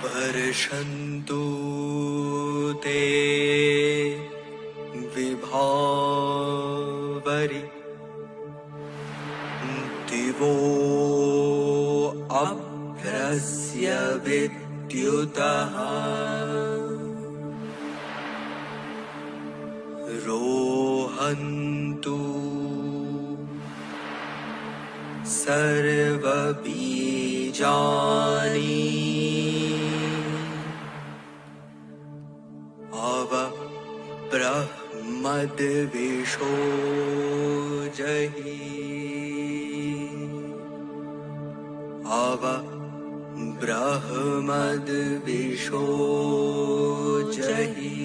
वर्षन्तु ते विभावरि दिवो अभ्रस्य विद्युतः रोहन्तु सर्वबीजानि अव ब्रह्मद्विषो जहि अव ब्रह्मद्विषो जहि।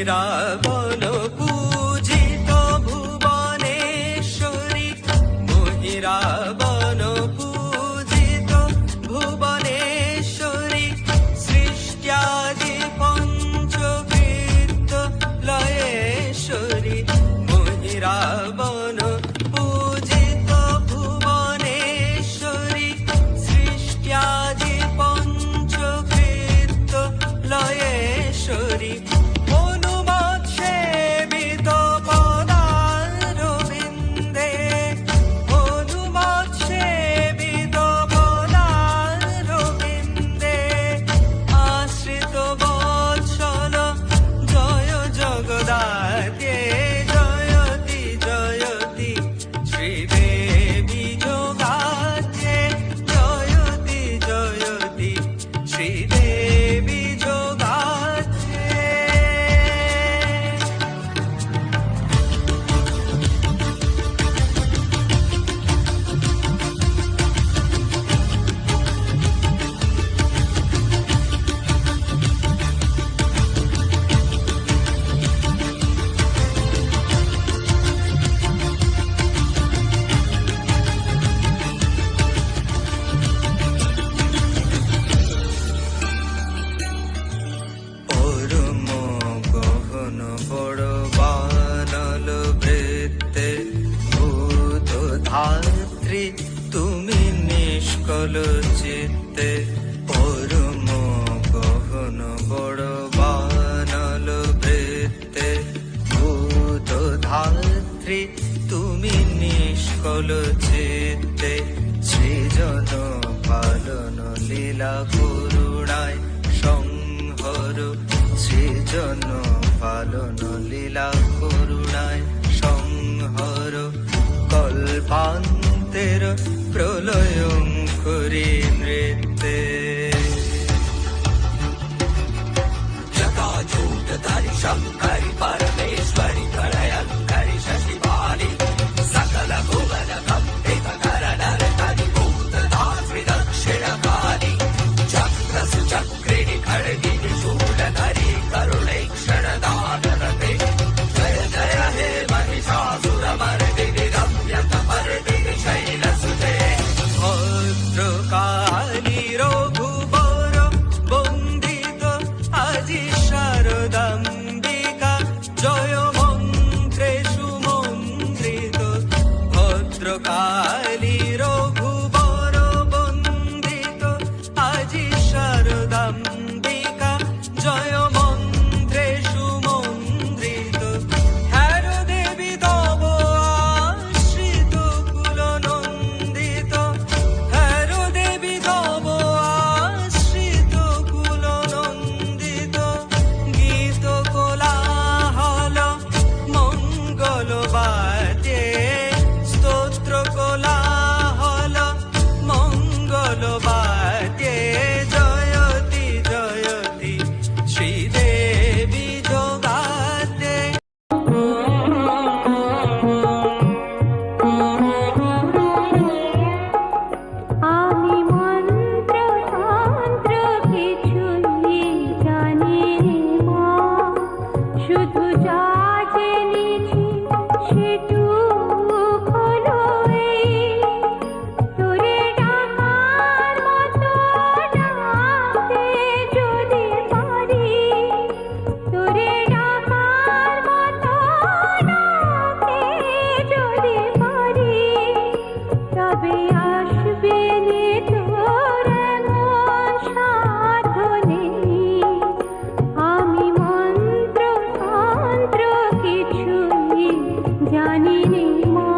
রাবণ পূজিত ভুবনেশ্বরী মহিরাবণ পূজিত ভুবনেশ্বরী সৃষ্ಟ್যাদি পঞ্চকৃত লয়েশ্বরী মহিরাবণ পূজিত ভুবনেশ্বরী সৃষ্ಟ್যাদি পঞ্চকৃত লয়েশ্বরী তুমি নিষ্কল চিত্তে পরম গহন বড় বানল বৃত্তে ভূত ধাত্রী তুমি নিষ্কল চিত্তে সৃজন পালন লীলা করুণায় সংহর সৃজন পালন লীলা করুণায় সংহর কল্পান্তের প্রলয়ঙ্কুরী নৃত্যে জটাজূটধারী শঙ্করী পরমেশ্বরী যা জেনেছি সেটুক হলো এই, তোরে ডাকার মতো ডাকতে যদি পারি, তোরে ডাকার মতো ডাকতে যদি পারি, তবে আসবে নে তোর এমন সাধনে। আমি মন্ত্র তন্ত্র কিছুই জানি নে মা।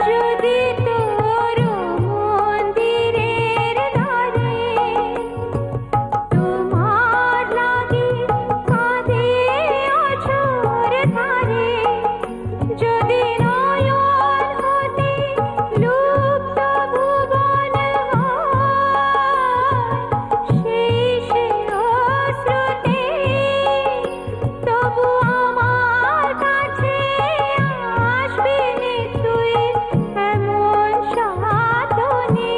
যদি তোর মন্দিরের ধারে তোমার লাগি কাঁদে অঝোর ধারে, যদি নয়ন হতে লুপ্ত ভুবন হয়, সেই সে অশ্রুতে তবু আমার কাছে আসবি নে তুই এমন সাধনে।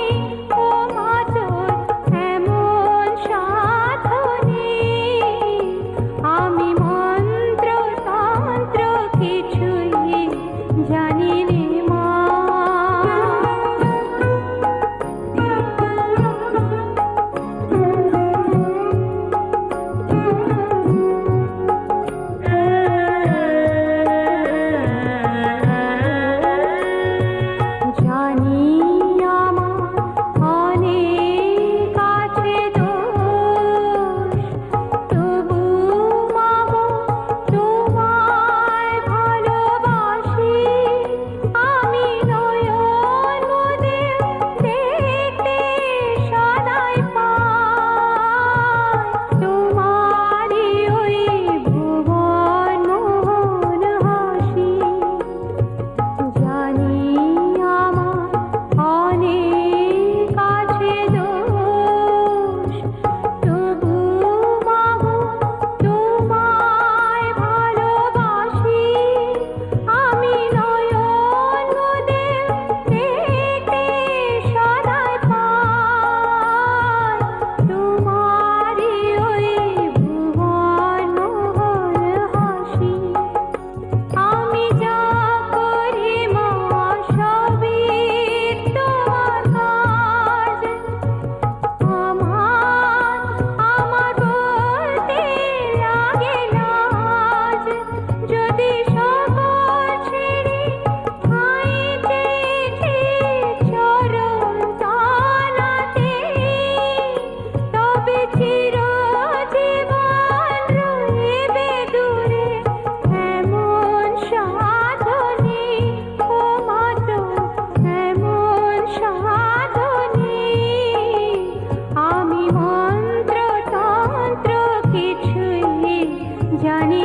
ও মা তোর এমন সাধনে, আমি মন্ত্র তন্ত্র কিছুই জানি নে মা। জানি আমার অনেক আছে দোষ, তবু মাগো তোমায় ভালোবাসি। আমি নয়ন মুদে দেখতে সদাই পাই তোমারই ওই ভুবন মোহন হাসি। জানি আমার অনেক আছে দোষ, তবু মাগো তোমায় ভালোবাসি। আমি নয়ন মুদে দেখতে সদাই পাই তোমারই ওই ভুবন মোহন হাসি। আমি যা করি মা সবই তোমার কাজ, আমার বলতে লাগে লাজ। যদি সকল ছেড়ে ঠাঁই চেয়েছি চরণ তলাতে, তবে চিরজীবন রইবে দূরে এমন সাধনে। ও মা তোর এমন সাধনে, আমি মন্ত্র তন্ত্র কিছুই জানি